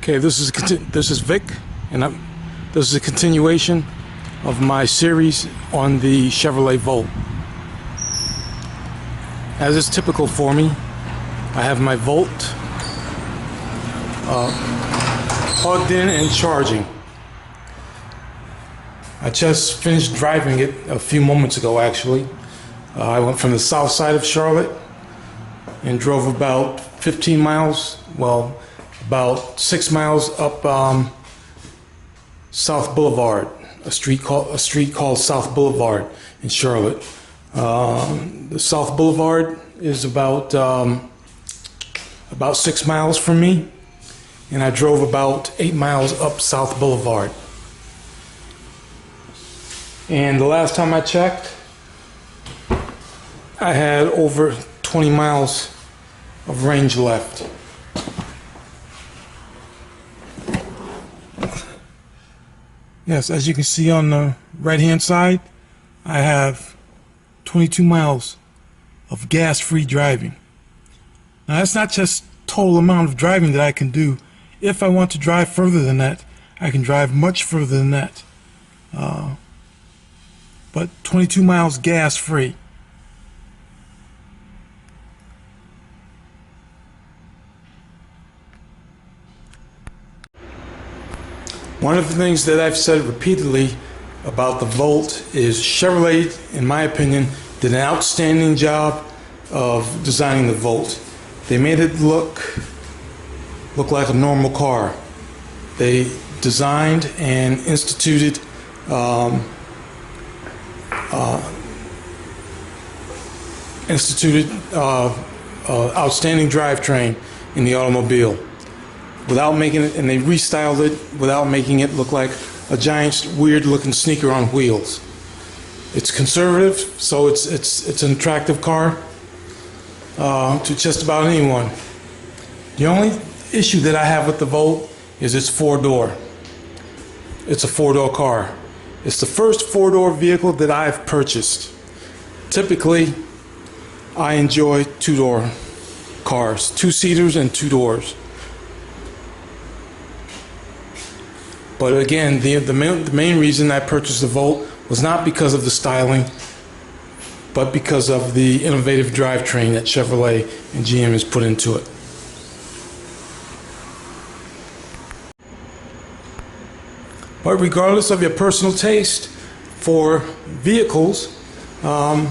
Okay, this is Vic, and this is a continuation of my series on the Chevrolet Volt. As is typical for me, I have my Volt plugged in and charging. I just finished driving it a few moments ago, actually. I went from the south side of Charlotte and drove about 15 miles, well, about 6 miles up South Boulevard, a street called South Boulevard in Charlotte. The South Boulevard is about 6 miles from me, and I drove about 8 miles up South Boulevard. And the last time I checked, I had over 20 miles of range left. Yes, as you can see on the right hand side, I have 22 miles of gas-free driving. Now that's not just total amount of driving that I can do. If I want to drive further than that, I can drive much further than that. But 22 miles gas-free. One of the things that I've said repeatedly about the Volt is Chevrolet, in my opinion, did an outstanding job of designing the Volt. They made it look like a normal car. They designed and instituted outstanding drivetrain in the automobile, without making it, and they restyled it without making it look like a giant weird looking sneaker on wheels. It's conservative, so it's an attractive car to just about anyone. The only issue that I have with the Volt is it's four-door. It's a four-door car. It's the first four-door vehicle that I've purchased. Typically, I enjoy two-door cars, two-seaters and two doors. But again, the main reason I purchased the Volt was not because of the styling, but because of the innovative drivetrain that Chevrolet and GM has put into it. But regardless of your personal taste for vehicles, I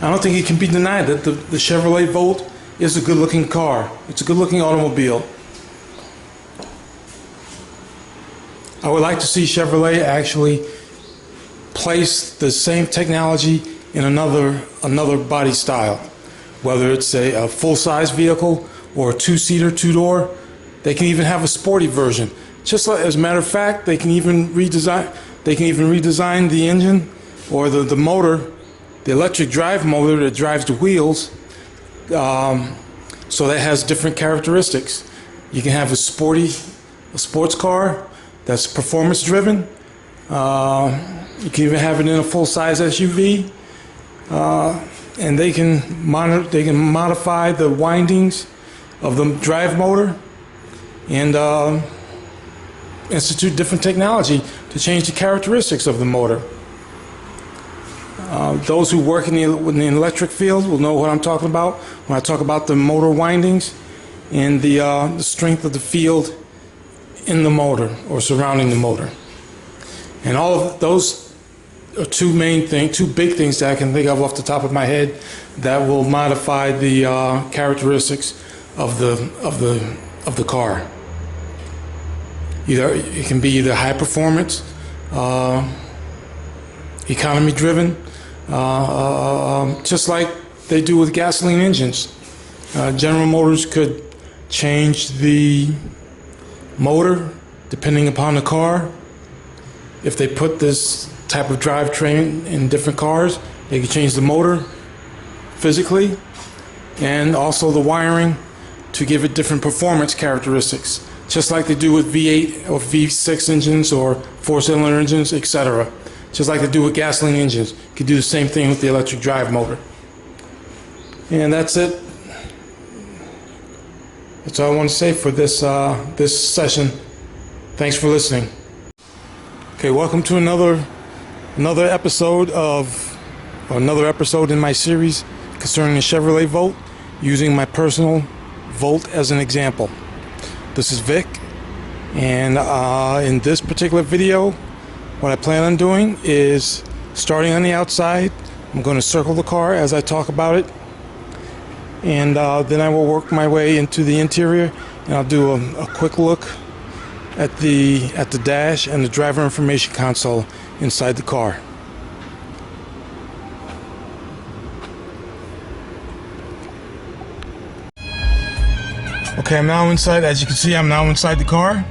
don't think it can be denied that the Chevrolet Volt is a good-looking car. It's a good-looking automobile. I would like to see Chevrolet actually place the same technology in another body style, whether it's a full-size vehicle or a two-seater, two-door. They can even have a sporty version. Just like, as a matter of fact, they can even redesign the engine or the motor, the electric drive motor that drives the wheels, so that has different characteristics. You can have a sports car that's performance driven. You can even have it in a full-size SUV, and they can modify the windings of the drive motor and institute different technology to change the characteristics of the motor. Those who work in the electric field will know what I'm talking about when I talk about the motor windings and the strength of the field in the motor or surrounding the motor. And all of those are two big things that I can think of off the top of my head that will modify the characteristics of the car. It can be either high performance, economy driven, just like they do with gasoline engines. General Motors could change the motor depending upon the car. If they put this type of drivetrain in different cars, they could change the motor physically and also the wiring to give it different performance characteristics, just like they do with V8 or V6 engines or four-cylinder engines, etc. Just like they do with gasoline engines. You could do the same thing with the electric drive motor. And that's it. That's all I want to say for this session. Thanks for listening. Okay, welcome to another episode in my series concerning the Chevrolet Volt, using my personal Volt as an example. This is Vic, and in this particular video, what I plan on doing is starting on the outside. I'm going to circle the car as I talk about it, and then I will work my way into the interior, and I'll do a quick look at the dash and the driver information console inside the car. Okay, I'm now inside. As you can see, I'm now inside the car,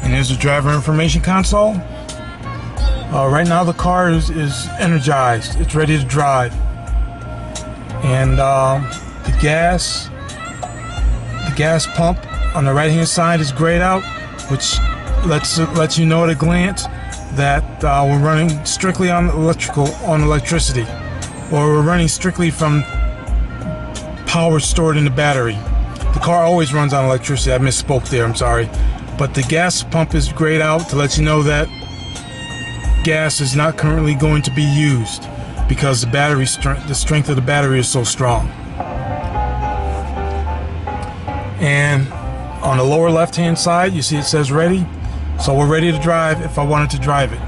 and here's the driver information console. Right now the car is energized. It's ready to drive, and the gas pump on the right hand side is grayed out, which lets you know at a glance that we're running strictly on electricity, or we're running strictly from power stored in the battery. The car always runs on electricity. I misspoke there, I'm sorry. But the gas pump is grayed out to let you know that gas is not currently going to be used, because the strength of the battery is so strong. And on the lower left hand side, you see it says ready, so we're ready to drive if I wanted to drive it.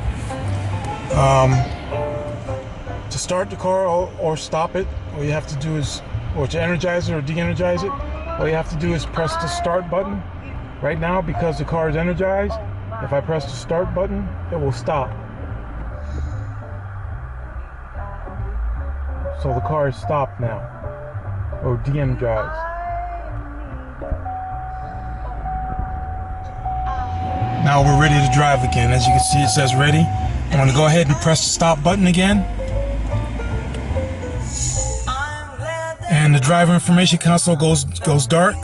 To start the car or stop it, all you have to do is, or to energize it or de-energize it, all you have to do is press the start button. Right now, because the car is energized, if I press the start button, it will stop. So the car is stopped now, or de-energized. Now we're ready to drive again. As you can see, it says ready. I'm going to go ahead and press the stop button again. And the driver information console goes dark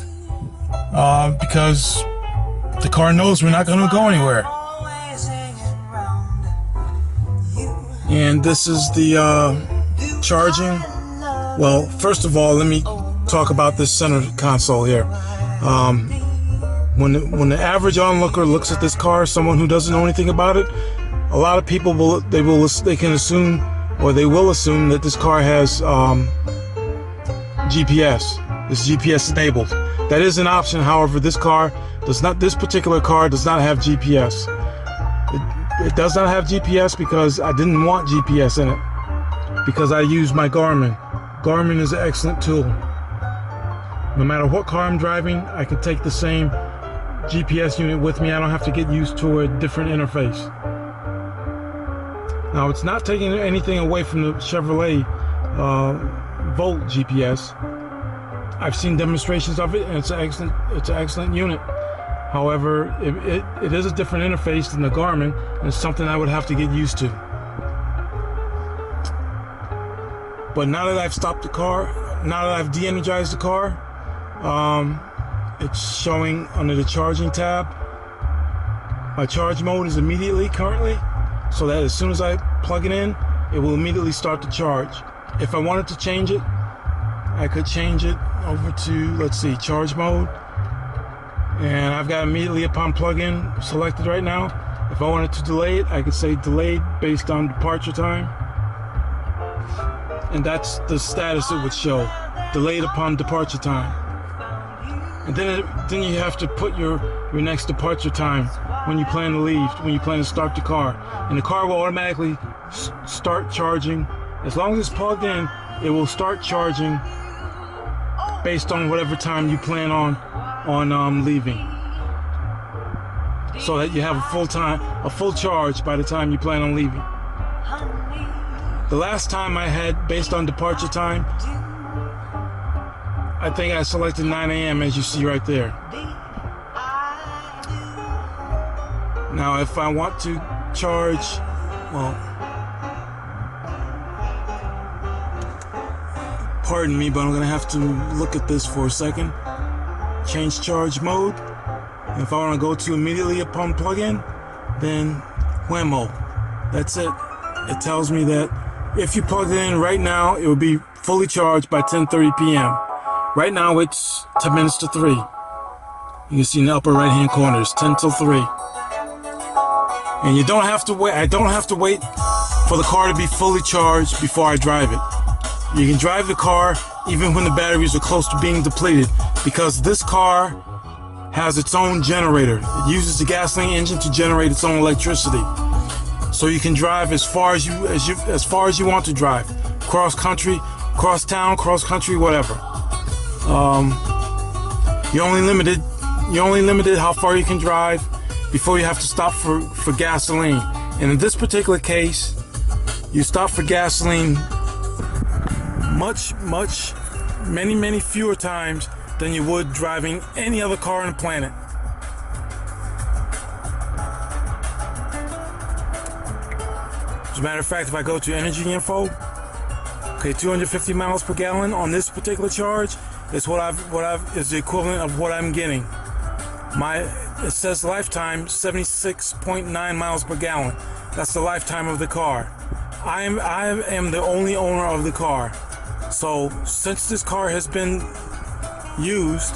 because the car knows we're not going to go anywhere. And this is the charging. Well, first of all, let me talk about this center console here. When the average onlooker looks at this car, someone who doesn't know anything about it, a lot of people will assume that this car has GPS. It's GPS enabled. That is an option. However, this particular car does not have GPS. It does not have GPS because I didn't want GPS in it, because I use my Garmin. Garmin is an excellent tool. No matter what car I'm driving, I can take the same GPS unit with me. I don't have to get used to a different interface. Now, it's not taking anything away from the Chevrolet Volt GPS. I've seen demonstrations of it, and it's an excellent unit. However, it is a different interface than the Garmin, and it's something I would have to get used to. But now that I've stopped the car, now that I've de-energized the car, it's showing under the charging tab. My charge mode is immediately currently, so that as soon as I plug it in, it will immediately start to charge. If I wanted to change it, I could change it over to, let's see, charge mode. And I've got immediately upon plug-in selected right now. If I wanted to delay it, I could say delayed based on departure time. And that's the status it would show, delayed upon departure time. And then you have to put your next departure time when you plan to leave, when you plan to start the car. And the car will automatically start charging. As long as it's plugged in, it will start charging based on whatever time you plan on leaving, so that you have a full charge by the time you plan on leaving. The last time I had, based on departure time, I think I selected 9 a.m. as you see right there. Now, if I want to charge, well, pardon me, but I'm gonna have to look at this for a second. Change charge mode. And if I want to go to immediately upon plug-in, then Whammo. That's it. It tells me that if you plug it in right now, it will be fully charged by 10:30 p.m. Right now it's 10 minutes to 3. You can see in the upper right hand corner, it's 10 till 3. And you don't have to wait. I don't have to wait for the car to be fully charged before I drive it. You can drive the car even when the batteries are close to being depleted, because this car has its own generator. It uses the gasoline engine to generate its own electricity. So you can drive as far as you want to drive. Cross country, cross town, cross country, whatever. You're only limited how far you can drive before you have to stop for gasoline. And in this particular case, you stop for gasoline many fewer times than you would driving any other car on the planet. As a matter of fact, if I go to energy info, okay, 250 miles per gallon on this particular charge is is the equivalent of what I'm getting. It says lifetime 76.9 miles per gallon. That's the lifetime of the car. I am the only owner of the car. So since this car has been used,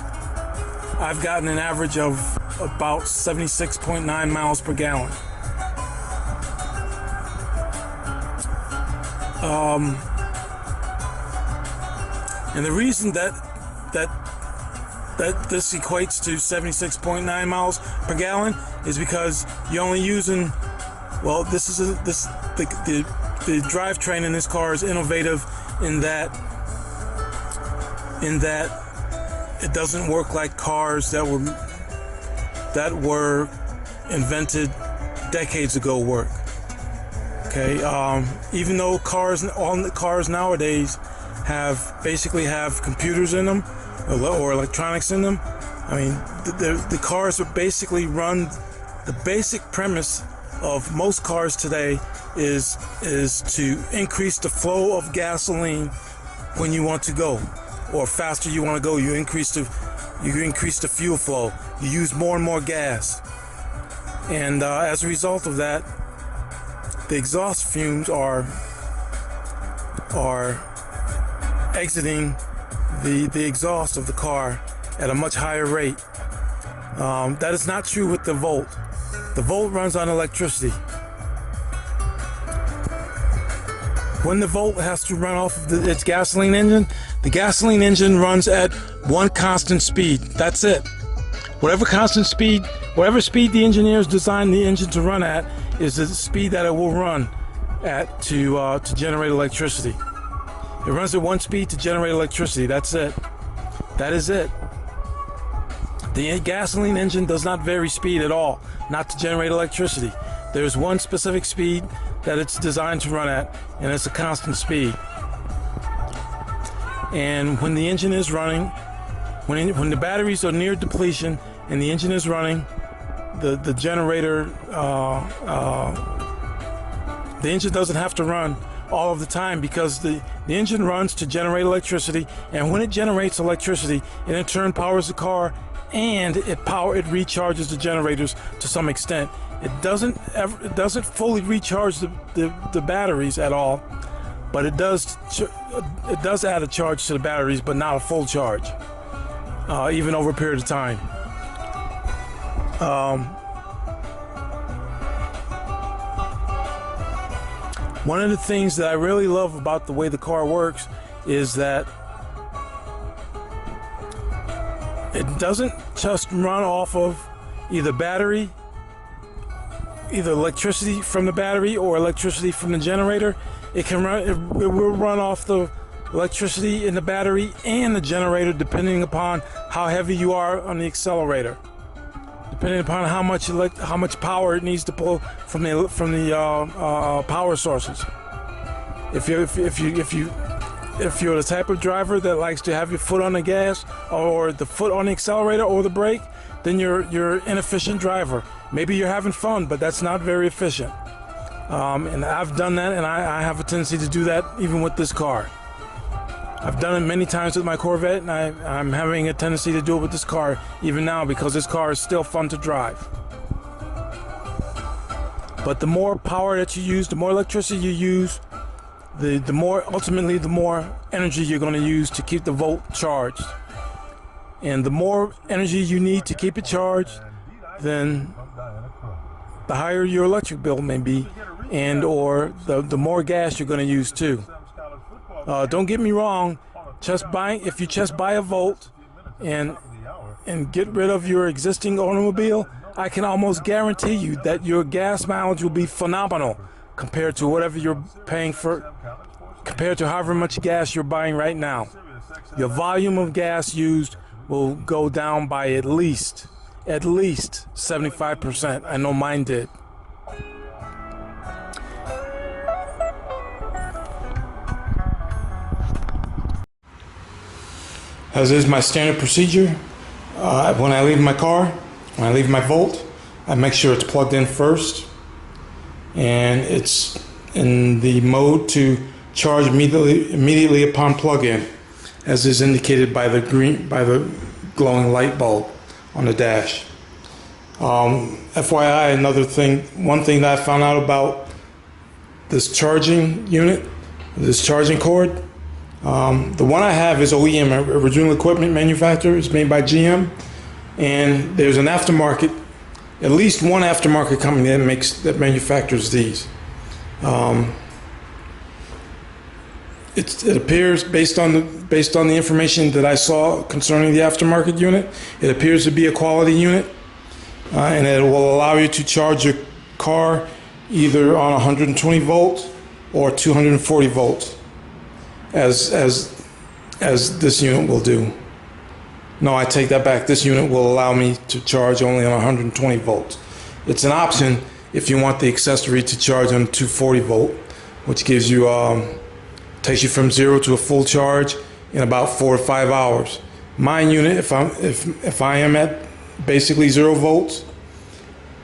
I've gotten an average of about 76.9 miles per gallon. And the reason that this equates to 76.9 miles per gallon is because you're only using, well, the drivetrain in this car is innovative in that it doesn't work like cars that were invented decades ago work. Okay, even though all the cars nowadays basically have computers in them or electronics in them, I mean, the cars are basically run. The basic premise of most cars today is to increase the flow of gasoline when you want to go, or faster you want to go. You increase the fuel flow. You use more and more gas, and as a result of that, the exhaust fumes are exiting the exhaust of the car at a much higher rate. That is not true with the Volt. The Volt runs on electricity. When the Volt has to run off of its gasoline engine, the gasoline engine runs at one constant speed. That's it. Whatever speed the engineers designed the engine to run at is the speed that it will run at to generate electricity. It runs at one speed to generate electricity. That's it. That is it. The gasoline engine does not vary speed at all, not to generate electricity. There's one specific speed that it's designed to run at, and it's a constant speed. And when the engine is running, when the batteries are near depletion and the engine is running, the generator, the engine doesn't have to run all of the time, because the engine runs to generate electricity, and when it generates electricity, it in turn powers the car, and it recharges the generators to some extent. It doesn't fully recharge the batteries at all, but it does add a charge to the batteries, but not a full charge, even over a period of time. One of the things that I really love about the way the car works is that it doesn't just run off of either electricity from the battery or electricity from the generator. It will run off the electricity in the battery and the generator, depending upon how heavy you are on the accelerator, depending upon how much power it needs to pull from the power sources. If you're the type of driver that likes to have your foot on the gas or the foot on the accelerator or the brake, then you're an inefficient driver. Maybe you're having fun, but that's not very efficient. And I've done that, and I have a tendency to do that even with this car. I've done it many times with my Corvette, and I'm having a tendency to do it with this car even now, because this car is still fun to drive. But the more power that you use, the more electricity you use, the more energy you're going to use to keep the Volt charged. And the more energy you need to keep it charged, then the higher your electric bill may be, and or the more gas you're going to use too. Don't get me wrong, if you just buy a Volt and get rid of your existing automobile, I can almost guarantee you that your gas mileage will be phenomenal compared to whatever you're paying for, compared to however much gas you're buying right now. Your volume of gas used will go down by at least 75%. I know mine did. As is my standard procedure, when I leave my car, when I leave my Volt, I make sure it's plugged in first, and it's in the mode to charge immediately upon plug-in, as is indicated by the glowing light bulb on the dash. FYI, one thing that I found out about this charging unit, this charging cord, the one I have is OEM, original equipment manufacturer. It's made by GM, and there's an aftermarket, at least one aftermarket company that manufactures these. It appears, based on the information that I saw concerning the aftermarket unit, it appears to be a quality unit, and it will allow you to charge your car either on 120 volts or 240 volts, as this unit will do. No, I take that back. This unit will allow me to charge only on 120 volts. It's an option if you want the accessory to charge on 240 volt, which gives you takes you from 0 to a full charge in about 4 to 5 hours. My unit, if I am at basically 0 volts,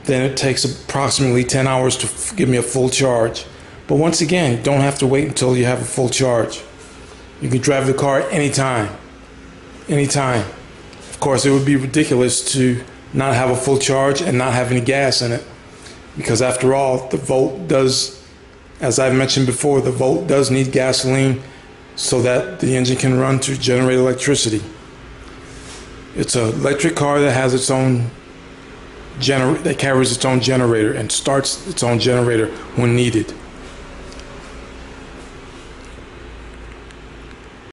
then it takes approximately 10 hours to give me a full charge. But once again, you don't have to wait until you have a full charge. You can drive the car anytime. Of course, it would be ridiculous to not have a full charge and not have any gas in it, because after all, the Volt does, as I've mentioned before, the Volt does need gasoline so that the engine can run to generate electricity. It's an electric car that has its own that carries its own generator and starts its own generator when needed.